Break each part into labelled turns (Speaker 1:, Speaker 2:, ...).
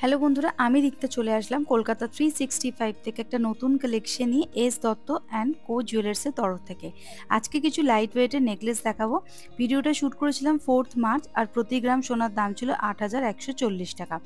Speaker 1: Hello বন্ধুরা, আমি রিক্তা চলে আসলাম কলকাতা 365 থেকে একটা নতুন কালেকশন নিয়ে এস দত্ত অ্যান্ড কো জুয়েলার্সের তরফ থেকে। আজকে কিছু লাইট ওয়েটের নেকলেস দেখাবো। ভিডিওটা শ্যুট করেছিলাম 4th মার্চ আর প্রতি গ্রাম সোনার দাম ছিল ৮,১৪০ টাকা।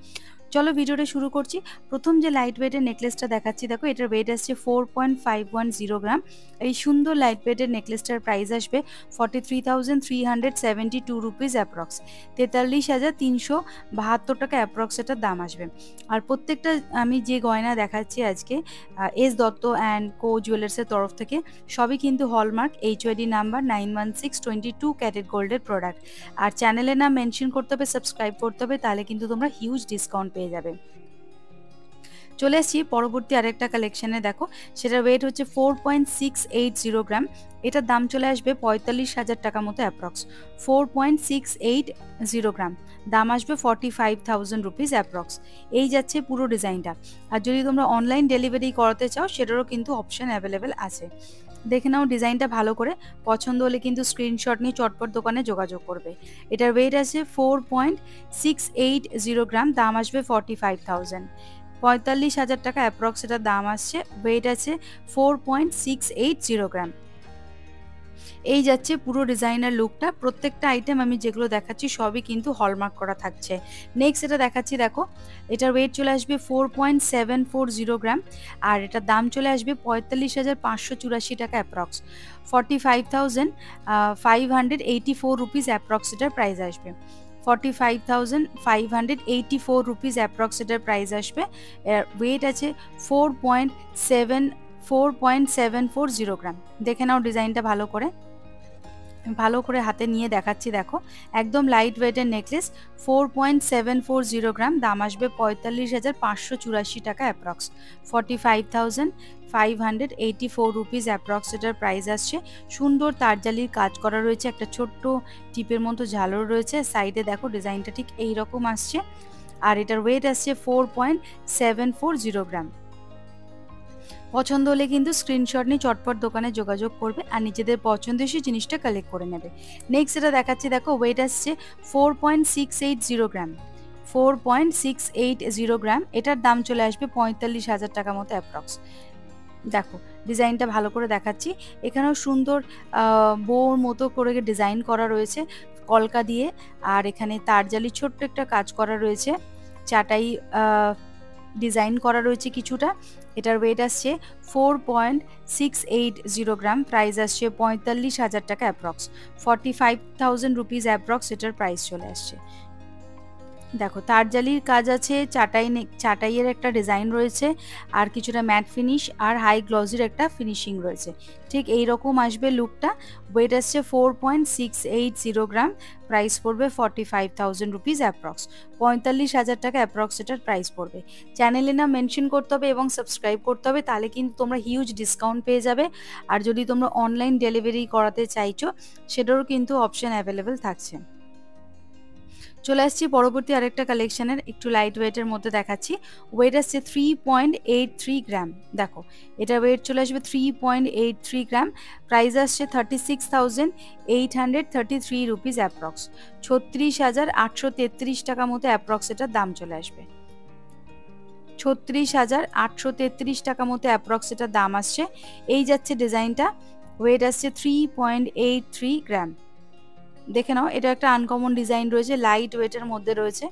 Speaker 1: চলো ভিডিওটা শুরু করছি। প্রথম যে লাইট ওয়েটের নেকলেসটা দেখাচ্ছি, দেখো এটার ওয়েট আসছে 4.510 গ্রাম। এই সুন্দর লাইট ওয়েটের নেকলেসটার প্রাইস আসবে 43,372 রুপিস অ্যাপ্রক্স, 43,372 টাকা অ্যাপ্রক্স এটার দাম আসবে। আর প্রত্যেকটা আমি যে গয়না দেখাচ্ছি আজকে এস দত্ত অ্যান্ড কো জুয়েলার্সের তরফ থেকে, সবই কিন্তু হলমার্ক HYD নাম্বার 91622 ক্যারেট গোল্ডের প্রোডাক্ট। আর চ্যানেলের নাম মেনশন করতে হবে, সাবস্ক্রাইব করতে হবে, তাহলে কিন্তু তোমরা হিউজ ডিসকাউন্ট পেয়ে যাবে। চলে আসছি পরবর্তী আরেকটা কালেকশানে। দেখো সেটার ওয়েট হচ্ছে 4.680 গ্রাম। এটার দাম চলে আসবে 45,000 টাকা মতো অ্যাপ্রক্স। 4.680 গ্রাম, দাম আসবে 45,000 রুপিস অ্যাপ্রক্স। এই যাচ্ছে পুরো ডিজাইনটা। আর যদি তোমরা অনলাইন ডেলিভারি করাতে চাও সেটারও কিন্তু অপশান অ্যাভেলেবেল আছে। দেখে নাও ডিজাইনটা ভালো করে, পছন্দ হলে কিন্তু স্ক্রিনশট নিয়ে চটপট দোকানে যোগাযোগ করবে। এটার ওয়েট আছে 4.680 গ্রাম, দাম আসবে 45,000, 45,000 টাকা অ্যাপ্রক্স এটার দাম আসছে। ওয়েট আছে 4.680 গ্রাম। এই যাচ্ছে পুরো ডিজাইনার লুকটা। প্রত্যেকটা আইটেম আমি যেগুলো দেখাচ্ছি সবই কিন্তু হলমার্ক করা থাকছে। নেক্সট এটা দেখাচ্ছি, দেখো এটার ওয়েট চলে আসবে 4.740 গ্রাম আর এটার দাম চলে আসবে 45,584 টাকা অ্যাপ্রক্স, 45,584 রুপিস অ্যাপ্রক্স এটার প্রাইস আসবে। 45,584 রুপিস অ্যাপ্রক্স এটার প্রাইস আসবে। ওয়েট আছে 4.740 গ্রাম। দেখে নাও ডিজাইনটা ভালো করে, ভালো করে হাতে নিয়ে দেখাচ্ছি। দেখো একদম লাইট ওয়েটের নেকলেস, 4.740 গ্রাম, দাম আসবে 45,584 টাকা অ্যাপ্রক্স, 45,584 রুপিস অ্যাপ্রক্স এটার প্রাইস আসছে। সুন্দর তারজালির কাজ করা রয়েছে, একটা ছোট্ট টিপের মতো ঝালর রয়েছে সাইডে। দেখো ডিজাইনটা ঠিক এইরকম আসছে। আর এটার ওয়েট আসছে 4.740 গ্রাম। পছন্দ হলে কিন্তু স্ক্রিনশট নিয়ে চটপট দোকানে যোগাযোগ করবে আর নিজেদের পছন্দের সেই জিনিসটা কালেক্ট করে নেবে। নেক্সট এটা দেখাচ্ছি, দেখো ওয়েট আসছে 4.680 গ্রাম, 4.680 গ্রাম। এটার দাম চলে আসবে 45,000 টাকা মতো অ্যাপ্রক্স। দেখো ডিজাইনটা ভালো করে দেখাচ্ছি। এখানেও সুন্দর বউর মতো করে ডিজাইন করা রয়েছে কলকা দিয়ে। আর এখানে তারজালি ছোট্ট একটা কাজ করা রয়েছে, চাটাই ডিজাইন করা রয়েছে কিছুটা। এটার ওয়েট আসছে 4.680 গ্রাম, প্রাইস আসছে 45,000 টাকা অ্যাপ্রক্স, 45,000 রুপিস অ্যাপ্রক্স এটার প্রাইস চলে আসছে। দেখো তারজালির কাজ আছে, চাটাইয়ের একটা ডিজাইন রয়েছে, আর কিছুটা ম্যাট ফিনিশ আর হাই গ্লসির একটা ফিনিশিং রয়েছে। ঠিক এই রকম আসবে লুকটা। ওয়েট আসছে 4.680 গ্রাম, প্রাইস পড়বে 45,000 রুপিস অ্যাপ্রক্স, 45,000 টাকা অ্যাপ্রক্স এটার প্রাইস পড়বে। চ্যানেলের নাম মেনশন করতে হবে এবং সাবস্ক্রাইব করতে হবে, তাহলে কিন্তু তোমরা হিউজ ডিসকাউন্ট পেয়ে যাবে। আর যদি তোমরা অনলাইন ডেলিভারি করাতে চাইছো সেটারও কিন্তু অপশন অ্যাভেলেবেল থাকছে। চলে আসছি পরবর্তী আরেকটা কালেকশনের, একটু লাইট ওয়েটের মধ্যে দেখাচ্ছি। ওয়েট আসছে 3.83 গ্রাম। দেখো এটার ওয়েট চলে আসবে 3.83 গ্রাম, প্রাইস আসছে 36,833 রুপিস অ্যাপ্রক্স, 36,833 টাকা মতো অ্যাপ্রক্স এটার দাম চলে আসবে। 36,833 টাকা মতো অ্যাপ্রক্স এটার দাম আসছে। এই যাচ্ছে ডিজাইনটা। ওয়েট আসছে 3.83 গ্রাম। দেখে নাও এটা একটা আনকমন ডিজাইন রয়েছে, লাইট ওয়েটের মধ্যে রয়েছে।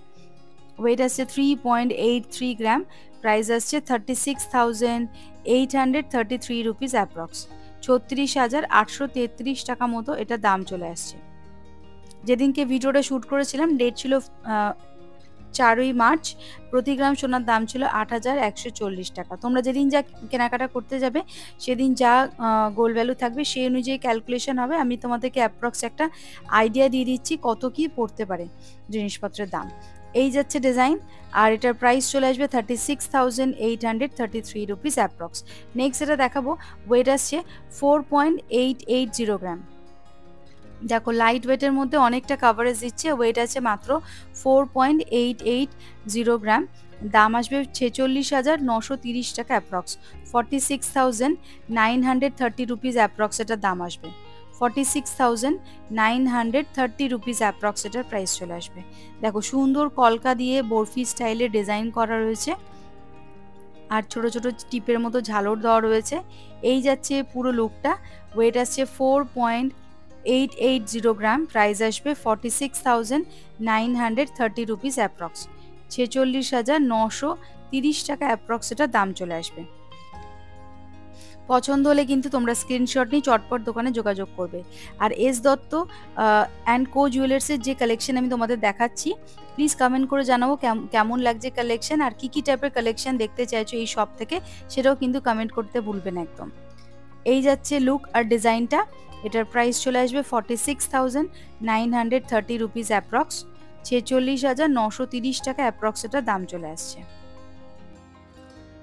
Speaker 1: ওয়েট আসছে 3.83 গ্রাম, প্রাইস আসছে 36,833 রুপিস অ্যাপ্রক্স, 36,833 টাকা মতো এটা দাম চলে আসছে। যেদিনকে ভিডিওটা শ্যুট করেছিলাম ডেট ছিল 4ই মার্চ, প্রতি গ্রাম সোনার দাম ছিল 8,140 টাকা। তোমরা যেদিন যা কেনাকাটা করতে যাবে সেদিন যা গোল্ড ভ্যালু থাকবে সেই অনুযায়ী ক্যালকুলেশন হবে। আমি তোমাদেরকে অ্যাপ্রক্স একটা আইডিয়া দিয়ে দিচ্ছি কত কি পড়তে পারে জিনিসপত্রের দাম। এই যাচ্ছে ডিজাইন, আর এটার প্রাইস চলে আসবে 36,833 রুপিস অ্যাপ্রক্স। নেক্সট এটা দেখাবো, ওয়েট আসছে 4.880 গ্রাম। দেখো লাইট ওয়েটের মধ্যে অনেকটা কাভারেজ দিচ্ছে। ওয়েট আছে মাত্র 4.880 গ্রাম, দাম আসবে 46,930 টাকা অ্যাপ্রক্স, 46,930 রুপিস অ্যাপ্রক্স এটার দাম আসবে। 46,930 রুপিস অ্যাপ্রক্স এটার প্রাইস চলে আসবে। দেখো সুন্দর কলকা দিয়ে বরফি স্টাইলে ডিজাইন করা রয়েছে, আর ছোট ছোট টিপের মতো ঝালর দেওয়া রয়েছে। এই যাচ্ছে পুরো লুকটা। ওয়েট আসছে 4.880 গ্রাম, প্রাইস আসবে 46,930 রুপিস অ্যাপ্রক্স, 46,930 টাকা অ্যাপ্রক্স এটা দাম চলে আসবে। পছন্দ হলে কিন্তু তোমরা স্ক্রিনশট নিয়ে চটপট দোকানে যোগাযোগ করবে। আর এস দত্ত অ্যান্ড কো জুয়েলার্সের যে কালেকশন আমি তোমাদের দেখাচ্ছি, প্লিজ কমেন্ট করে জানাবো কেমন লাগছে কালেকশন, আর কি টাইপের কালেকশন দেখতে চাইছো এই শপ থেকে, সেটাও কিন্তু কমেন্ট করতে ভুলবে না একদম। এই যাচ্ছে লুক আর ডিজাইনটা। এটার প্রাইস চলে আসবে 46,930 রুপিস অ্যাপ্রক্স, 46,930 টাকা অ্যাপ্রক্স এটা দাম চলে আসছে।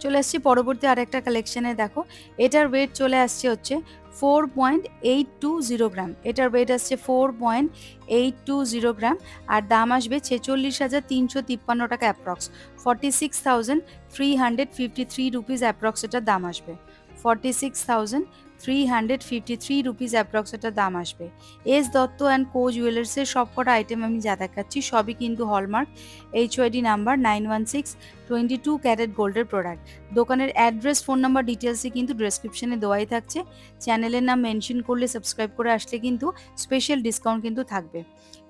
Speaker 1: চলে আসছি পরবর্তী আরেকটা কালেকশনে। দেখো এটার ওয়েট চলে আসছে হচ্ছে 4.820 গ্রাম, এটার ওয়েট আসছে 4.820 গ্রাম, আর দাম আসবে 46,353 টাকা অ্যাপ্রক্স, 46,353 রুপিস অ্যাপ্রক্স এটার দাম আসবে, 46,353 রুপিস অ্যাপ্রক্স এটার দাম আসবে। এস দত্ত অ্যান্ড কো জুয়েলার্সের সবকটা আইটেম আমি যা দেখাচ্ছি সবই কিন্তু হলমার্ক HYD নাম্বার 916 22 ক্যারেট গোল্ডের প্রোডাক্ট। দোকানের অ্যাড্রেস, ফোন নাম্বার, ডিটেলসই কিন্তু ডেসক্রিপশনে দেওয়াই থাকছে। চ্যানেলের নাম মেনশন করলে, সাবস্ক্রাইব করে আসলে কিন্তু স্পেশাল ডিসকাউন্ট কিন্তু থাকবে।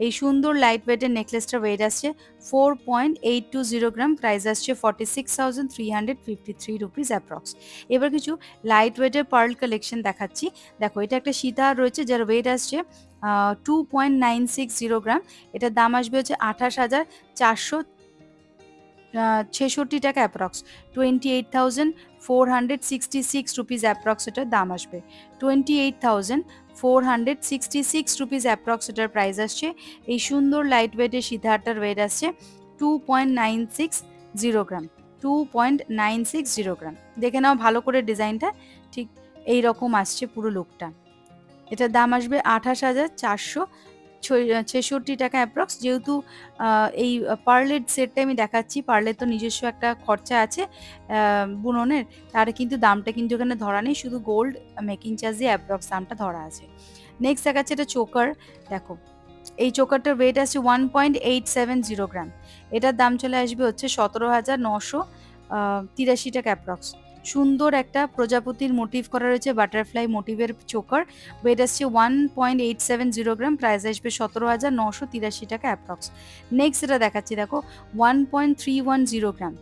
Speaker 1: এই সুন্দর লাইট ওয়েটের নেকলেসটার ওয়েট আসছে 4.820 গ্রাম, প্রাইস আসছে 46,353 রুপিস অ্যাপ্রক্স। এবার কিছু লাইট ওয়েটের পার্ল কালেকশন দেখাচ্ছি। দেখো এটা একটা সীতাহার রয়েছে যার ওয়েট আসছে 2.960 গ্রাম, এটার দাম আসবে হচ্ছে 28,466 টাকা অ্যাপ্রক্স, 28,466 রুপিস অ্যাপ্রক্স এটার দাম আসবে, 28,466 রুপিস অ্যাপ্রক্স এটার প্রাইস আসছে। এই সুন্দর লাইট ওয়েটের সীতাহারটার ওয়েট আসছে 2.960 গ্রাম, 2.960 গ্রাম। দেখে নাও ভালো করে ডিজাইনটা, ঠিক এই রকম আসছে পুরো লুকটা। এটার দাম আসবে 28,466 টাকা অ্যাপ্রক্স। যেহেতু এই পার্লের সেটটা আমি দেখাচ্ছি, পার্লের তো নিজস্ব একটা খরচা আছে বুননের, তার কিন্তু দামটা কিন্তু এখানে ধরা নেই, শুধু গোল্ড মেকিং চার্জ দিয়ে অ্যাপ্রক্স দামটা ধরা আছে। নেক্সট দেখাচ্ছে এটা চোকার। দেখো এই চোকারটার ওয়েট আছে 1.870 গ্রাম, এটার দাম চলে আসবে হচ্ছে 17,983 টাকা অ্যাপ্রক্স। সুন্দর একটা প্রজাপতির মোটিভ করা রয়েছে, বাটারফ্লাই মোটিভের চোকার, ওয়েট আসছে 1.870 গ্রাম, প্রাইস আসবে 17,983 টাকা অ্যাপ্রক্স। নেক্সট এটা দেখাচ্ছি, দেখো 1.310 গ্রাম,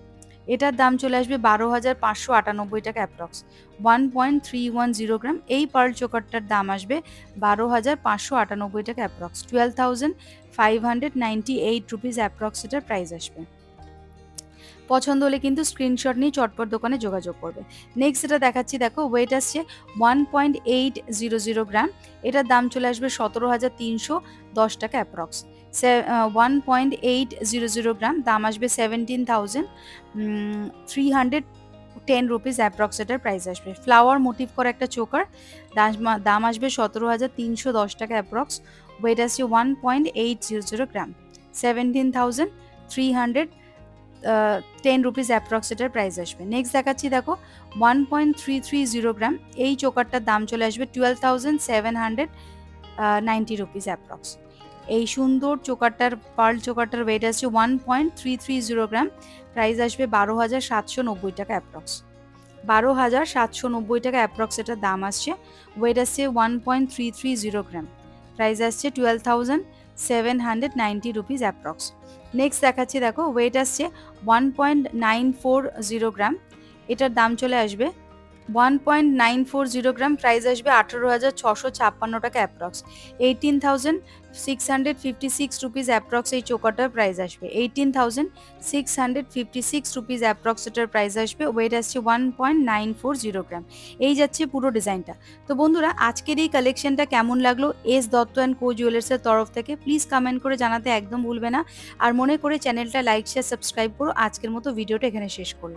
Speaker 1: এটার দাম চলে আসবে 12,598 টাকা অ্যাপ্রক্স, 1.310 গ্রাম। এই পার্ল চোকারটার দাম আসবে 12,598 টাকা অ্যাপ্রক্স, 12,598 রুপিস অ্যাপ্রক্স এটার প্রাইস আসবে। পছন্দ হলে কিন্তু স্ক্রিনশট নিয়ে চটপট দোকানে যোগাযোগ করবে। নেক্সট এটা দেখাচ্ছি, দেখো ওয়েট আসছে 1.800 গ্রাম, এটার দাম চলে আসবে 17,310 টাকা অ্যাপ্রক্স, 1.800 গ্রাম, দাম আসবে 17,310 রুপিস অ্যাপ্রক্স এটার প্রাইস আসবে। ফ্লাওয়ার মোটিভ করা একটা চোকার, দাম আসবে 17,310 টাকা অ্যাপ্রক্স, ওয়েট আসছে 1.800 গ্রাম, 17,310 রুপিস অ্যাপ্রক্স এটার প্রাইস আসবে। নেক্সট দেখাচ্ছি, দেখো 1.330 গ্রাম, এই চোকারটার দাম চলে আসবে 12,790 রুপিস অ্যাপ্রক্স। এই সুন্দর চোকারটার পার্ল চোকারটার ওয়েট আসছে 1.330 গ্রাম, প্রাইস আসবে 12,790 টাকা অ্যাপ্রক্স, 12,790 টাকা অ্যাপ্রক্স এটার দাম আসছে। ওয়েট আসছে 1.330 গ্রাম, প্রাইস আসছে 12,790 রুপিস অ্যাপ্রক্স। নেক্সট দেখাচ্ছি, দেখো ওয়েট আসছে 1.940 গ্রাম, এটার দাম চলে আসবে 1.940 গ্রাম, প্রাইস আসবে 18,656 টাকা অ্যাপ্রক্স, 18,656 রুপিস অ্যাপ্রক্স এই চোকারটার প্রাইস আসবে, 18,656 রুপিস অ্যাপ্রক্স এটার প্রাইস আসবে। ওয়েট আসছে 1.940 গ্রাম। এই যাচ্ছে পুরো ডিজাইনটা। তো বন্ধুরা আজকের এই কালেকশনটা কেমন লাগলো এস দত্ত অ্যান্ড কো জুয়েলার্সের তরফ থেকে প্লিজ কমেন্ট করে জানাতে একদম ভুলবে না। আর মনে করে চ্যানেলটা লাইক শেয়ার সাবস্ক্রাইব করো। আজকের মতো ভিডিওটা এখানে শেষ করলাম।